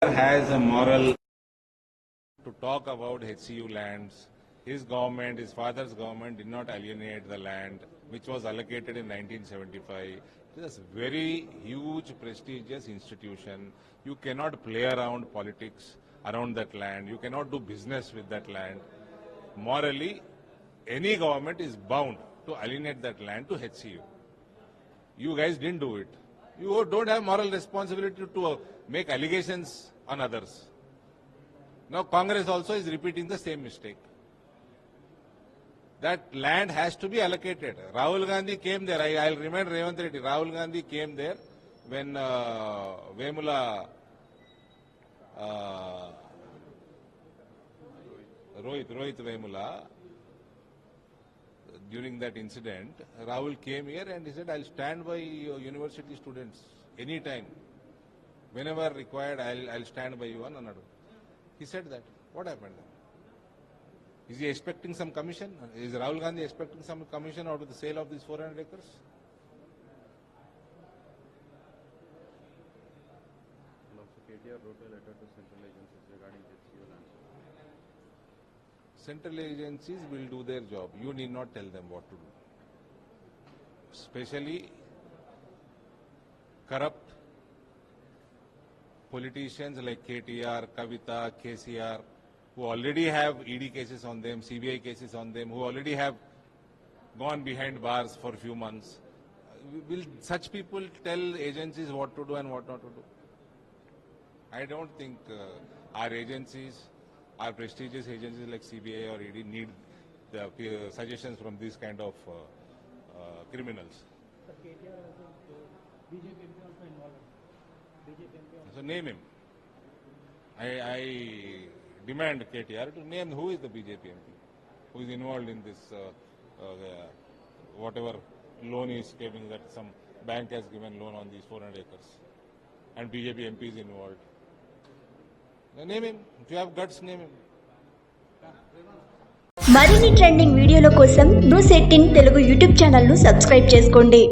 has a moral to talk about HCU lands. His government, his father's government did not alienate the land which was allocated in 1975. It is a very huge, prestigious institution. You cannot play around politics around that land. You cannot do business with that land. Morally, any government is bound to alienate that land to HCU. You guys didn't do it. You don't have moral responsibility to make allegations on others. Now Congress also is repeating the same mistake. That land has to be allocated. Rahul Gandhi came there. I'll remind Revanth Reddy. Rahul Gandhi came there when Vemula, Rohit Vemula, during that incident, Rahul came here and he said, I'll stand by university students anytime. Whenever required, I'll stand by you. He said that. What happened? Is he expecting some commission? Is Rahul Gandhi expecting some commission out of the sale of these 400 acres? KTR wrote a letter to central agencies regarding HCU lands. Central agencies will do their job. You need not tell them what to do. Especially corrupt politicians like KTR, Kavita, KCR, who already have ED cases on them, CBI cases on them, who already have gone behind bars for a few months. Will such people tell agencies what to do and what not to do? I don't think our agencies, our prestigious agencies like CBI or ED need the suggestions from these kind of criminals. So name him. I demand KTR to name who is the BJP MP, who is involved in this, whatever loan is giving, that some bank has given loan on these 400 acres. And BJP MP is involved. Name him. If you have guts, name him. మరిన్ని trending వీడియోల కోసం news 18 Telugu YouTube channel ను subscribe చేసుకోండి.